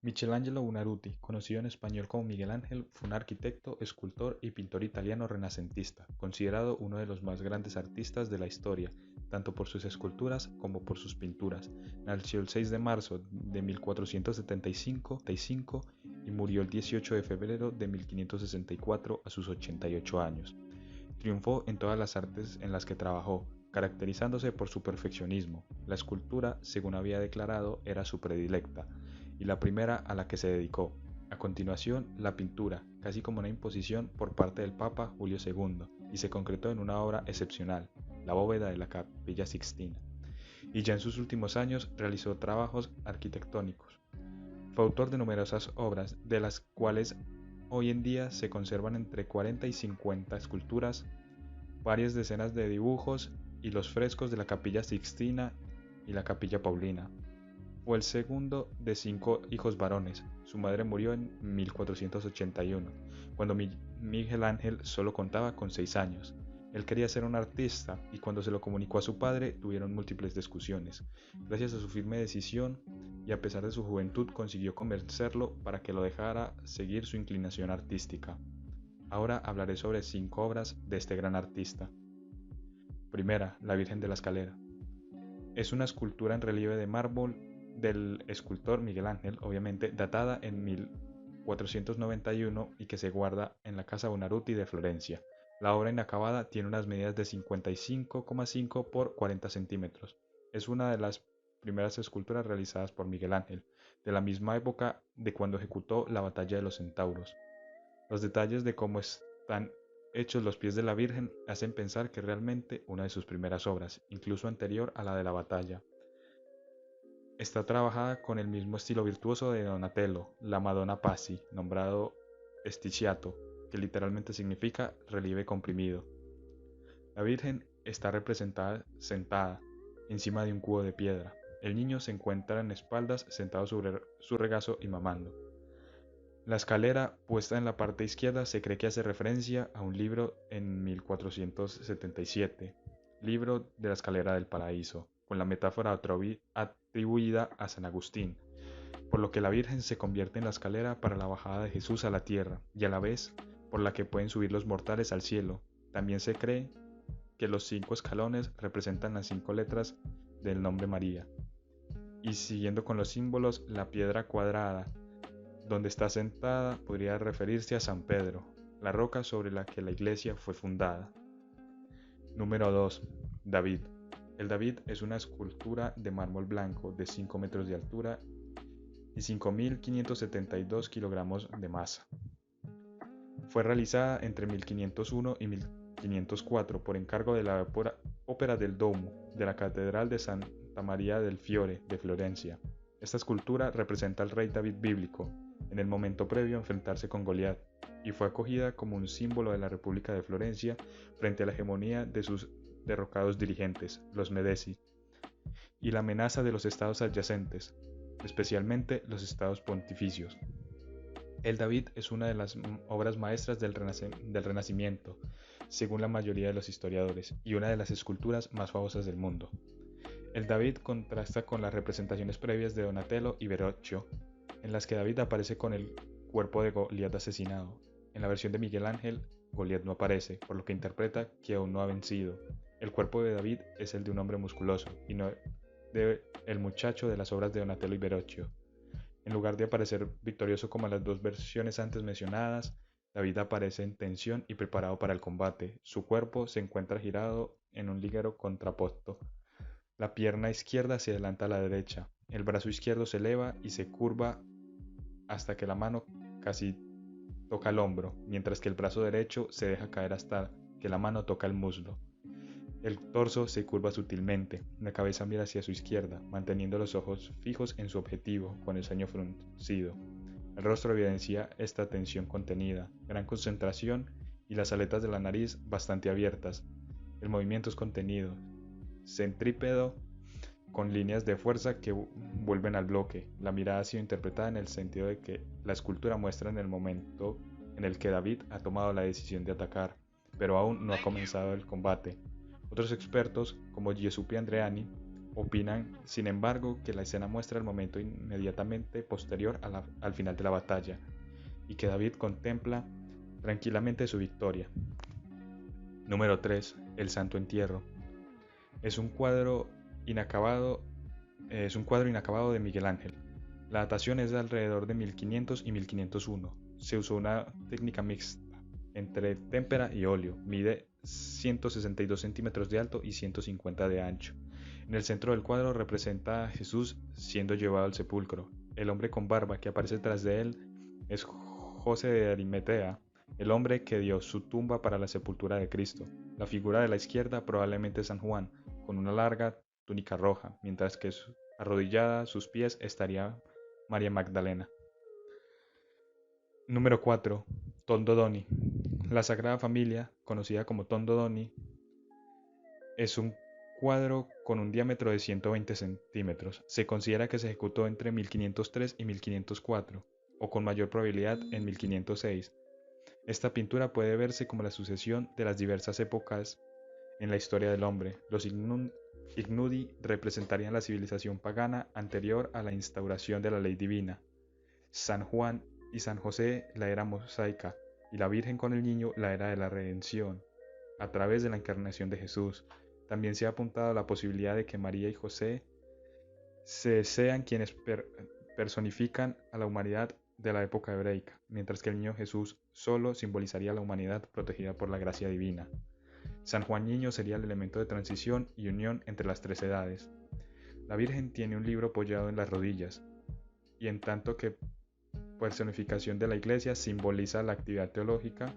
Michelangelo Buonarroti, conocido en español como Miguel Ángel, fue un arquitecto, escultor y pintor italiano renacentista, considerado uno de los más grandes artistas de la historia, tanto por sus esculturas como por sus pinturas. Nació el 6 de marzo de 1475 y murió el 18 de febrero de 1564 a sus 88 años. Triunfó en todas las artes en las que trabajó, caracterizándose por su perfeccionismo. La escultura, según había declarado, era su predilecta y la primera a la que se dedicó. A continuación, la pintura, casi como una imposición por parte del Papa Julio II, y se concretó en una obra excepcional, la bóveda de la Capilla Sixtina. Y ya en sus últimos años realizó trabajos arquitectónicos. Fue autor de numerosas obras, de las cuales hoy en día se conservan entre 40 y 50 esculturas, varias decenas de dibujos y los frescos de la Capilla Sixtina y la Capilla Paulina. Fue el segundo de 5 hijos varones. Su madre murió en 1481, cuando Miguel Ángel solo contaba con 6 años. Él quería ser un artista y cuando se lo comunicó a su padre tuvieron múltiples discusiones. Gracias a su firme decisión y a pesar de su juventud consiguió convencerlo para que lo dejara seguir su inclinación artística. Ahora hablaré sobre 5 obras de este gran artista. Primera, la Virgen de la Escalera. Es una escultura en relieve de mármol del escultor Miguel Ángel, obviamente datada en 1491 y que se guarda en la Casa Buonarroti de Florencia. La obra inacabada tiene unas medidas de 55,5 por 40 centímetros. Es una de las primeras esculturas realizadas por Miguel Ángel, de la misma época de cuando ejecutó la Batalla de los Centauros. Los detalles de cómo están hechos los pies de la Virgen hacen pensar que realmente una de sus primeras obras, incluso anterior a la de la batalla. Está trabajada con el mismo estilo virtuoso de Donatello, la Madonna Pazzi, nombrado Sticciato, que literalmente significa relieve comprimido. La Virgen está representada sentada encima de un cubo de piedra. El niño se encuentra en espaldas sentado sobre su regazo y mamando. La escalera, puesta en la parte izquierda, se cree que hace referencia a un libro en 1477, libro de la escalera del paraíso, con la metáfora atribuida a San Agustín, por lo que la Virgen se convierte en la escalera para la bajada de Jesús a la tierra y a la vez por la que pueden subir los mortales al cielo. También se cree que los 5 escalones representan las 5 letras del nombre María. Y siguiendo con los símbolos, la piedra cuadrada donde está sentada podría referirse a San Pedro, la roca sobre la que la iglesia fue fundada. Número 2. David. El David es una escultura de mármol blanco de 5 metros de altura y 5.572 kilogramos de masa. Fue realizada entre 1501 y 1504 por encargo de la Ópera del Duomo de la Catedral de Santa María del Fiore de Florencia. Esta escultura representa al rey David bíblico, en el momento previo a enfrentarse con Goliat, y fue acogida como un símbolo de la República de Florencia frente a la hegemonía de sus derrocados dirigentes, los Medici, y la amenaza de los estados adyacentes, especialmente los estados pontificios. El David es una de las obras maestras del Renacimiento, según la mayoría de los historiadores, y una de las esculturas más famosas del mundo. El David contrasta con las representaciones previas de Donatello y Verrocchio, en las que David aparece con el cuerpo de Goliat asesinado. En la versión de Miguel Ángel, Goliat no aparece, por lo que interpreta que aún no ha vencido. El cuerpo de David es el de un hombre musculoso, y no de el muchacho de las obras de Donatello y Verrocchio. En lugar de aparecer victorioso como en las 2 versiones antes mencionadas, David aparece en tensión y preparado para el combate. Su cuerpo se encuentra girado en un ligero contrapposto. La pierna izquierda se adelanta a la derecha, el brazo izquierdo se eleva y se curva hasta que la mano casi toca el hombro, mientras que el brazo derecho se deja caer hasta que la mano toca el muslo. El torso se curva sutilmente, la cabeza mira hacia su izquierda, manteniendo los ojos fijos en su objetivo, con el ceño fruncido. El rostro evidencia esta tensión contenida, gran concentración y las aletas de la nariz bastante abiertas. El movimiento es contenido, centrípedo, con líneas de fuerza que vuelven al bloque. La mirada ha sido interpretada en el sentido de que la escultura muestra en el momento en el que David ha tomado la decisión de atacar, pero aún no ha comenzado el combate. Otros expertos, como Giuseppe Andreani, Opinan, sin embargo, que la escena muestra el momento inmediatamente posterior al final de la batalla y que David contempla tranquilamente su victoria. Número 3. El Santo Entierro. Es un cuadro inacabado de Miguel Ángel. La datación es de alrededor de 1500 y 1501. Se usó una técnica mixta entre témpera y óleo. Mide 162 centímetros de alto y 150 de ancho. En el centro del cuadro representa a Jesús siendo llevado al sepulcro. El hombre con barba que aparece tras de él es José de Arimatea, el hombre que dio su tumba para la sepultura de Cristo. La figura de la izquierda probablemente es San Juan, con una larga túnica roja, mientras que arrodillada a sus pies estaría María Magdalena. Número 4. Tondo Doni. La Sagrada Familia, conocida como Tondo Doni, es un cuadro con un diámetro de 120 centímetros. Se considera que se ejecutó entre 1503 y 1504, o con mayor probabilidad en 1506. Esta pintura puede verse como la sucesión de las diversas épocas en la historia del hombre. Los Ignudi representarían la civilización pagana anterior a la instauración de la ley divina. San Juan y San José, la era mosaica, y la Virgen con el Niño, la era de la redención, a través de la encarnación de Jesús. También se ha apuntado a la posibilidad de que María y José sean quienes personifican a la humanidad de la época hebreica, mientras que el niño Jesús solo simbolizaría la humanidad protegida por la gracia divina. San Juan Niño sería el elemento de transición y unión entre las tres edades. La Virgen tiene un libro apoyado en las rodillas, y en tanto que personificación de la Iglesia simboliza la actividad teológica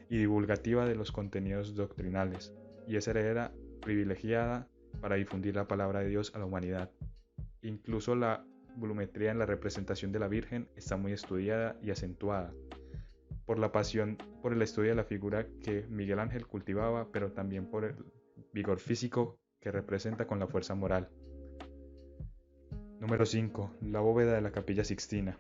y divulgativa de los contenidos doctrinales, y es heredera privilegiada para difundir la palabra de Dios a la humanidad. Incluso la volumetría en la representación de la Virgen está muy estudiada y acentuada por la pasión por el estudio de la figura que Miguel Ángel cultivaba, pero también por el vigor físico que representa con la fuerza moral. Número 5. La bóveda de la Capilla Sixtina.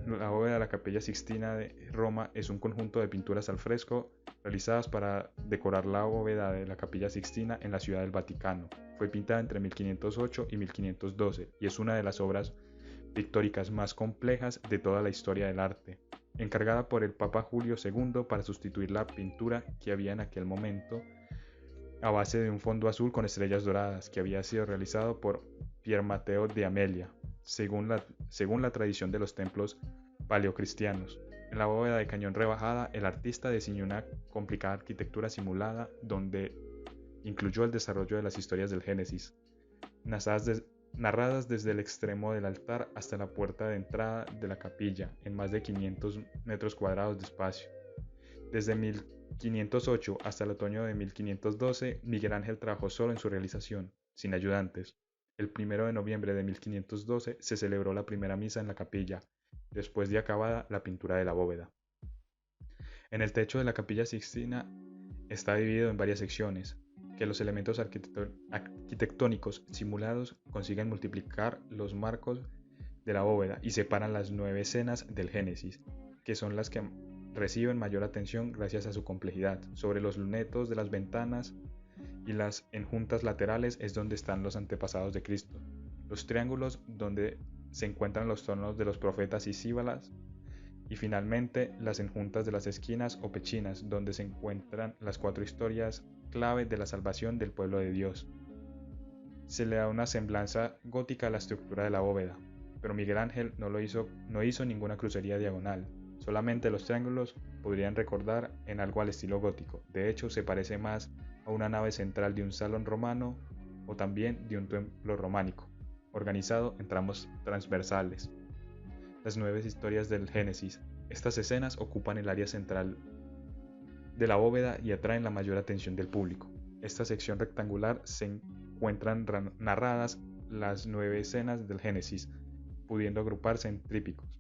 La bóveda de la Capilla Sixtina de Roma es un conjunto de pinturas al fresco realizadas para decorar la bóveda de la Capilla Sixtina en la Ciudad del Vaticano. Fue pintada entre 1508 y 1512 y es una de las obras pictóricas más complejas de toda la historia del arte, encargada por el Papa Julio II para sustituir la pintura que había en aquel momento a base de un fondo azul con estrellas doradas, que había sido realizado por Pier Matteo de Amelia, según la tradición de los templos paleocristianos. En la bóveda de cañón rebajada, el artista diseñó una complicada arquitectura simulada donde incluyó el desarrollo de las historias del Génesis, narradas desde el extremo del altar hasta la puerta de entrada de la capilla, en más de 500 metros cuadrados de espacio. Desde 1508 hasta el otoño de 1512, Miguel Ángel trabajó solo en su realización, sin ayudantes. El 1 de noviembre de 1512 se celebró la primera misa en la capilla, después de acabada la pintura de la bóveda. En el techo de la Capilla Sixtina está dividido en varias secciones, que los elementos arquitectónicos simulados consiguen multiplicar los marcos de la bóveda y separan las 9 escenas del Génesis, que son las que reciben mayor atención gracias a su complejidad. Sobre los lunetos de las ventanas y las enjuntas laterales es donde están los antepasados de Cristo. Los triángulos donde se encuentran los tronos de los profetas y síbalas, y finalmente las enjuntas de las esquinas o pechinas donde se encuentran las 4 historias clave de la salvación del pueblo de Dios. Se le da una semblanza gótica a la estructura de la bóveda, pero Miguel Ángel no hizo ninguna crucería diagonal. Solamente los triángulos podrían recordar en algo al estilo gótico. De hecho, se parece más a una nave central de un salón romano o también de un templo románico, organizado en tramos transversales. Las 9 historias del Génesis. Estas escenas ocupan el área central de la bóveda y atraen la mayor atención del público. Esta sección rectangular se encuentran narradas las 9 escenas del Génesis, pudiendo agruparse en trípticos.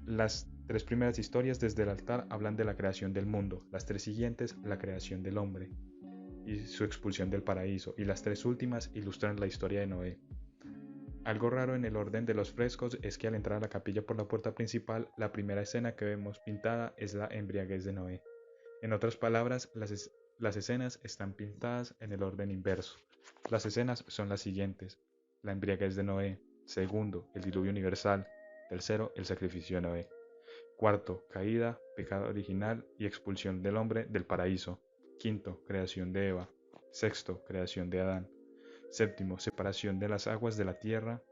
Las 3 primeras historias desde el altar hablan de la creación del mundo, las 3 siguientes la creación del hombre y su expulsión del paraíso, y las 3 últimas ilustran la historia de Noé. Algo raro en el orden de los frescos es que al entrar a la capilla por la puerta principal, la primera escena que vemos pintada es la embriaguez de Noé. En otras palabras, las escenas están pintadas en el orden inverso. Las escenas son las siguientes: la embriaguez de Noé; segundo, el diluvio universal; tercero, el sacrificio de Noé; cuarto, caída, pecado original y expulsión del hombre del paraíso; quinto, creación de Eva; sexto, creación de Adán; séptimo, separación de las aguas de la tierra;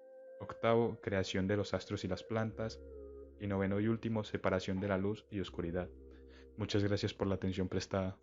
octavo, creación de los astros y las plantas; y noveno y último, separación de la luz y oscuridad. Muchas gracias por la atención prestada.